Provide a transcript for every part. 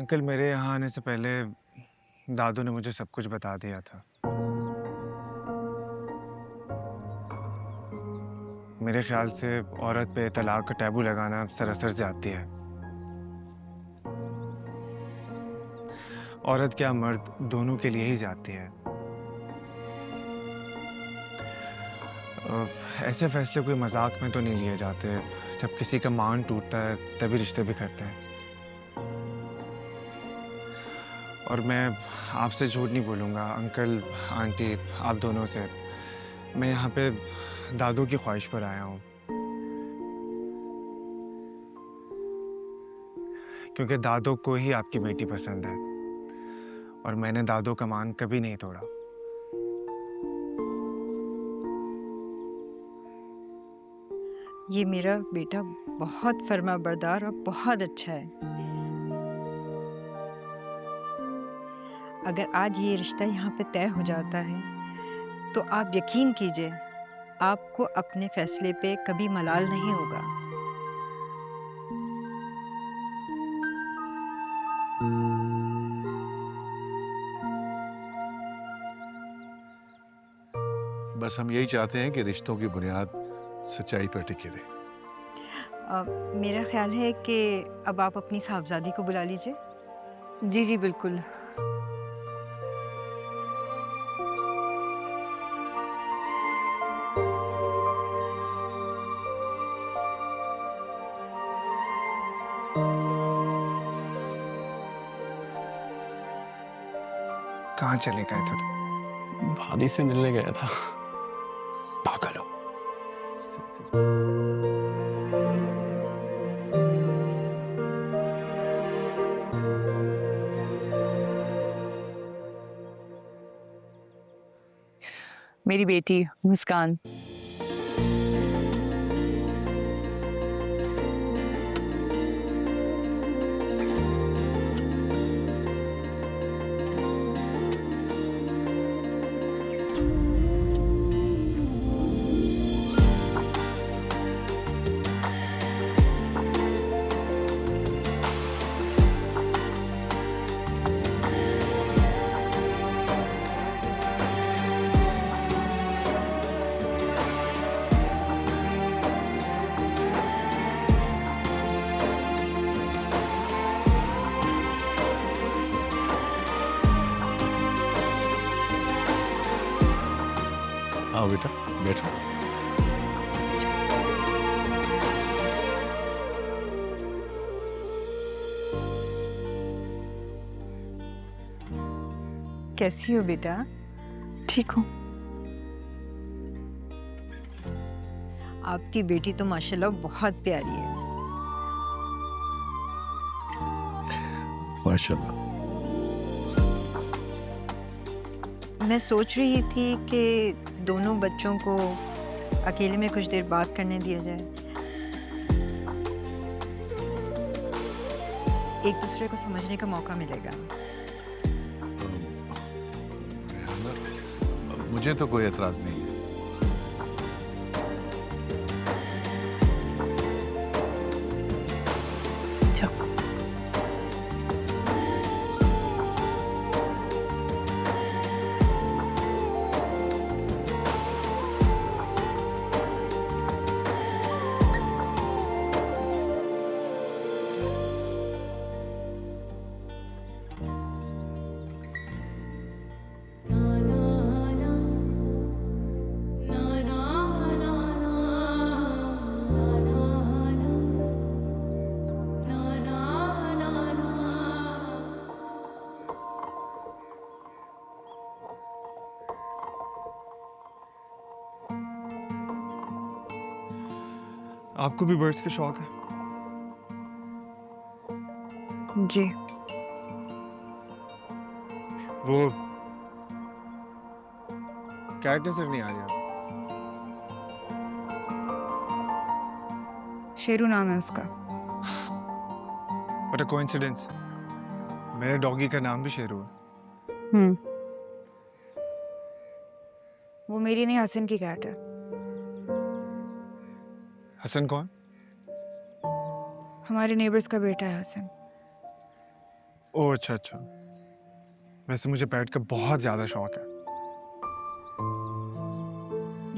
Uncle, मेरे यहाँ आने से पहले दादू ने मुझे सब कुछ बता दिया था। मेरे ख्याल से औरत पे तलाक का टैबू लगाना सरासर ज़्यादती है। औरत क्या मर्द दोनों के लिए ही ज़्यादती है। ऐसे फैसले कोई मजाक में तो नहीं लिए जाते। जब किसी का मान टूटता है तभी रिश्ते बिखरते हैं। और मैं आपसे झूठ नहीं बोलूँगा अंकल, आंटी, आप दोनों से। मैं यहाँ पे दादू की ख्वाहिश पर आया हूँ, क्योंकि दादू को ही आपकी बेटी पसंद है और मैंने दादू का मान कभी नहीं तोड़ा। ये मेरा बेटा बहुत फर्माबरदार और बहुत अच्छा है। अगर आज ये रिश्ता यहाँ पे तय हो जाता है तो आप यकीन कीजिए, आपको अपने फैसले पे कभी मलाल नहीं होगा। बस हम यही चाहते हैं कि रिश्तों की बुनियाद सच्चाई पर टिके रहे। मेरा ख्याल है कि अब आप अपनी साहबजादी को बुला लीजिए। जी जी बिल्कुल। कहाँ चले गए थे तुम? भाभी से मिलने गया था। पागल हो। मेरी बेटी मुस्कान। आओ बेटा, बैठो। कैसी हो बेटा? ठीक हूँ। आपकी बेटी तो माशाल्लाह बहुत प्यारी है। माशाल्लाह। मैं सोच रही थी कि दोनों बच्चों को अकेले में कुछ देर बात करने दिया जाए। एक दूसरे को समझने का मौका मिलेगा। रेहाना, मुझे तो कोई एतराज नहीं है। आपको भी बर्ड्स का शौक है? जी। वो कैट नजर नहीं आ रही आपको? शेरू नाम है उसका। What a coincidence. मेरे डॉगी का नाम भी शेरू है। वो मेरी नहीं, हसन की कैट है। हसन कौन? हमारे नेबर्स का बेटा है हसन। ओह अच्छा अच्छा। वैसे मुझे पेट का बहुत ज़्यादा शौक है,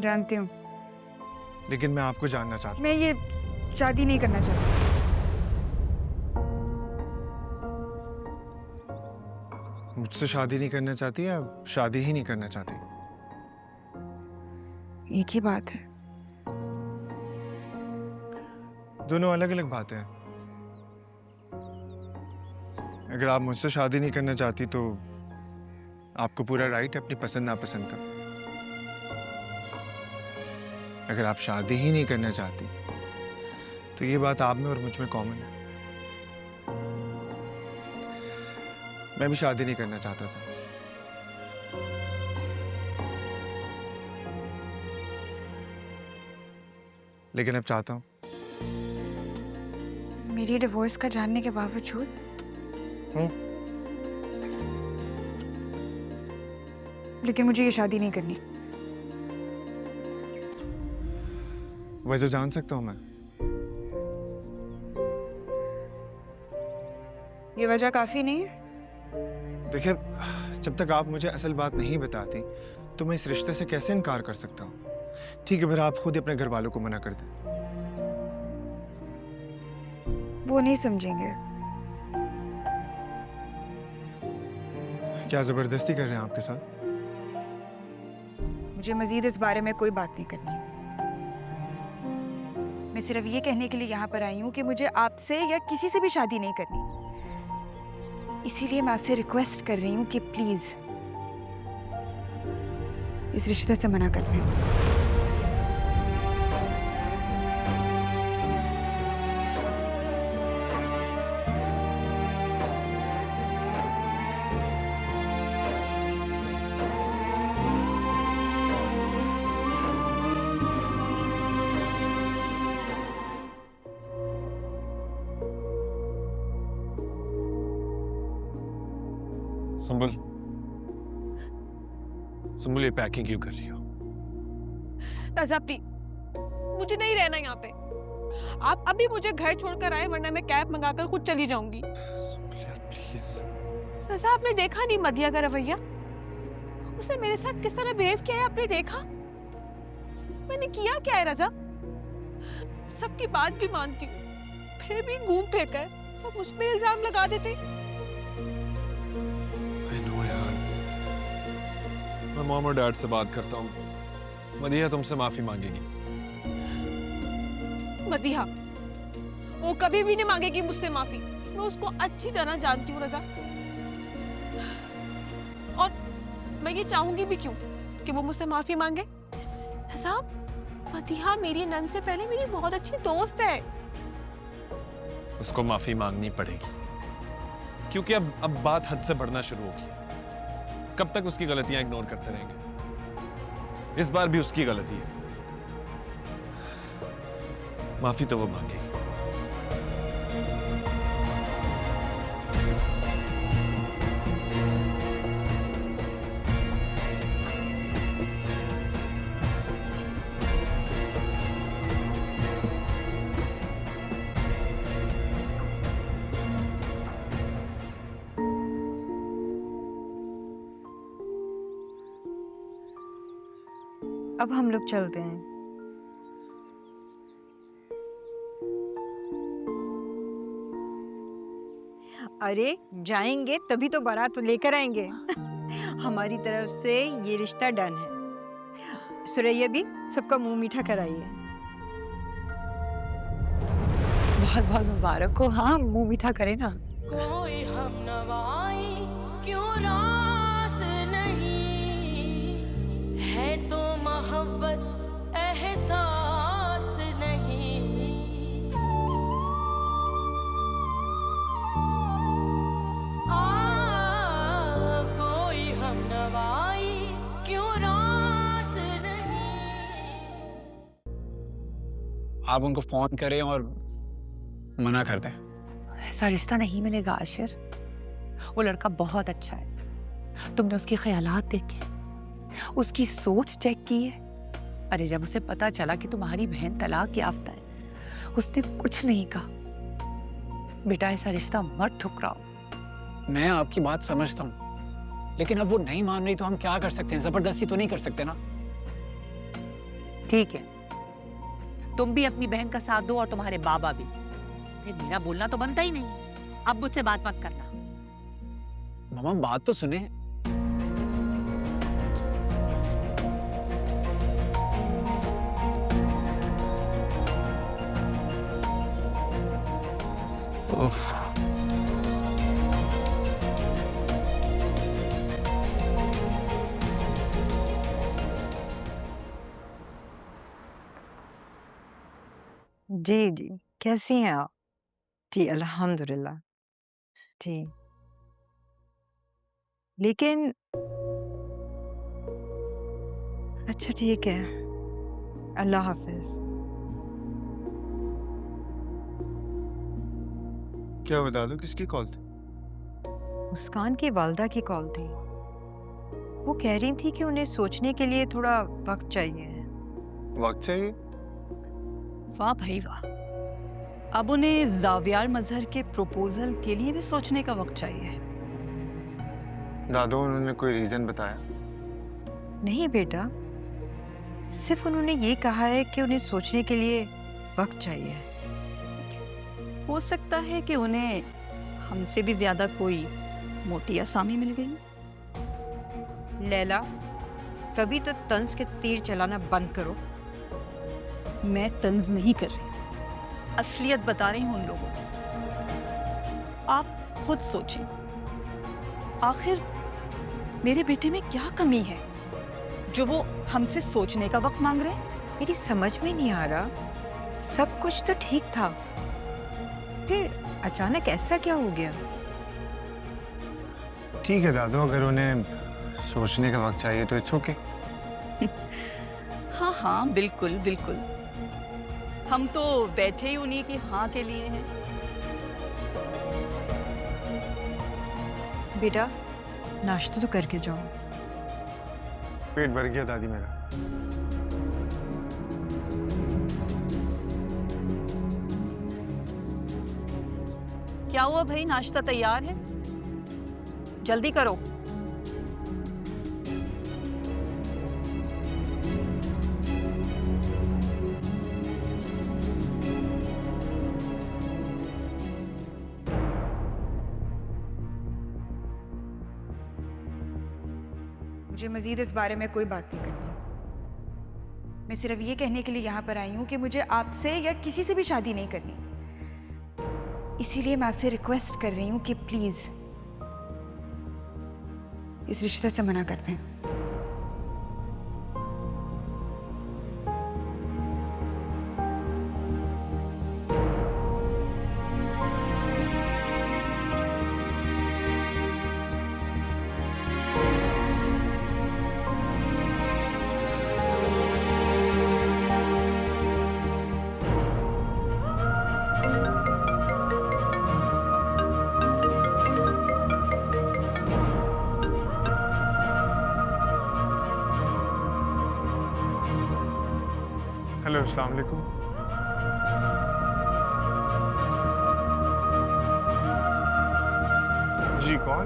जानती हूँ। लेकिन मैं आपको जानना चाहता मैं ये शादी नहीं करना चाहती। हूँ। मुझसे शादी नहीं करना चाहती या शादी ही नहीं करना चाहती? एक ही बात है। दोनों अलग अलग बातें हैं। अगर आप मुझसे शादी नहीं करना चाहती तो आपको पूरा राइट है अपनी पसंद नापसंद का। अगर आप शादी ही नहीं करना चाहती तो ये बात आप में और मुझ में कॉमन है। मैं भी शादी नहीं करना चाहता था, लेकिन अब चाहता हूँ। मेरी डिवोर्स का जानने के बावजूद लेकिन मुझे ये शादी नहीं करनी। वजह जान सकता हूँ मैं? ये वजह काफी नहीं है। देखिए, जब तक आप मुझे असल बात नहीं बताती तो मैं इस रिश्ते से कैसे इनकार कर सकता हूँ? ठीक है, फिर आप खुद ही अपने घर वालों को मना कर दें। वो नहीं समझेंगे। क्या जबरदस्ती कर रहे हैं आपके साथ? मुझे मजीद इस बारे में कोई बात नहीं करनी। मैं सिर्फ ये कहने के लिए यहाँ पर आई हूँ कि मुझे आपसे या किसी से भी शादी नहीं करनी। इसीलिए मैं आपसे रिक्वेस्ट कर रही हूँ कि प्लीज इस रिश्ते से मना कर दें। सुंबुल, सुंबुल ये पैकिंग क्यों कर रही हो? रजा प्लीज, मुझे नहीं रहना यहाँ पे। आप अभी मुझे घर छोड़कर आए, वरना मैं कैब मंगाकर खुद चली जाऊंगी। सुंबुल यार प्लीज। रजा, आपने देखा नहीं मदिया का रवैया? उसने मेरे साथ किस तरह बिहेव किया है, आपने देखा? मैंने किया क्या है रजा? सबकी बात भी मानती हूँ, फिर भी घूम फिर कर सब मुझ पे इल्जाम लगा देते। I know यार। मैं मॉम और डैड से बात करता हूँ। मदिया तुमसे माफी मांगेगी। मदिया, वो कभी भी नहीं मांगेगी मुझसे माफी। मैं उसको अच्छी तरह जानती हूँ रजा, और मैं ये चाहूंगी भी क्यों कि वो मुझसे माफी मांगे। रजा, मदिया मेरी नन से पहले मेरी बहुत अच्छी दोस्त है। उसको माफी मांगनी पड़ेगी, क्योंकि अब बात हद से बढ़ना शुरू होगी। कब तक उसकी गलतियां इग्नोर करते रहेंगे? इस बार भी उसकी गलती है, माफी तो वो मांगेगी। अब हम लोग चलते हैं। अरे जाएंगे तभी तो बारात तो लेकर आएंगे। हमारी तरफ से ये रिश्ता डन है। सुरैया भी सबका मुंह मीठा कराइए। बहुत बहुत मुबारक हो। हाँ, मुंह मीठा करे ना। कोई हम नवाई क्यों रास नहीं है, तो मोहब्बत एहसास नहीं। कोई हम नवाई क्यों रास नहीं। आप उनको फोन करें और मना कर दें। ऐसा रिश्ता नहीं मिलेगा आशिर। वो लड़का बहुत अच्छा है। तुमने उसके ख्यालात देखे, उसकी सोच चेक की है। अरे जब उसे पता चला कि तुम्हारी बहन तलाक याफ्ता है, उसने कुछ नहीं कहा। बेटा ऐसा रिश्ता मत ठुकराओ। मैं आपकी बात समझता हूँ, लेकिन अब वो नहीं मान रही तो हम क्या कर सकते हैं? जबरदस्ती तो नहीं कर सकते ना। ठीक है, तुम भी अपनी बहन का साथ दो और तुम्हारे बाबा भी। फिर मेरा बोलना तो बनता ही नहीं। अब मुझसे बात मत करना। मामा बात तो सुने। उफ। जी जी, कैसी हैं आप? जी अल्हम्दुलिल्लाह। जी, लेकिन अच्छा ठीक है, अल्लाह हाफिज। क्या बता दो, किसकी कॉल थी? मुस्कान की वालदा की कॉल थी। वो कह रही थी कि उन्हें सोचने के लिए थोड़ा वक्त चाहिए। वक्त चाहिए? वाह भाई वाह, अब उन्हें जावियार मजहर के प्रपोजल के लिए भी सोचने का वक्त चाहिए। दादू, उन्होंने कोई रीजन बताया? नहीं बेटा, सिर्फ उन्होंने ये कहा है कि उन्हें सोचने के लिए वक्त चाहिए। हो सकता है कि उन्हें हमसे भी ज्यादा कोई मोटी आसामी मिल गई। लैला, कभी तो तंज के तीर चलाना बंद करो। मैं तंज नहीं कर रही, असलियत बता रही हूं उन लोगों को। आप खुद सोचें, आखिर मेरे बेटे में क्या कमी है जो वो हमसे सोचने का वक्त मांग रहे हैं? मेरी समझ में नहीं आ रहा, सब कुछ तो ठीक था, फिर अचानक ऐसा क्या हो गया? ठीक है दादू, अगर उन्हें सोचने का वक्त चाहिए तो इट्स ओके। हाँ हाँ, बिल्कुल बिल्कुल, हम तो बैठे ही उन्हीं की हाँ के लिए हैं। बेटा, नाश्ता तो करके जाओ। पेट भर गया दादी मेरा। क्या हुआ भाई, नाश्ता तैयार है? जल्दी करो। मुझे मजीद इस बारे में कोई बात नहीं करनी। मैं सिर्फ ये कहने के लिए यहाँ पर आई हूँ कि मुझे आपसे या किसी से भी शादी नहीं करनी। इसीलिए मैं आपसे रिक्वेस्ट कर रही हूँ कि प्लीज इस रिश्ते से मना कर दें। हेलो, अस्सलाम वालेकुम। जी कौन?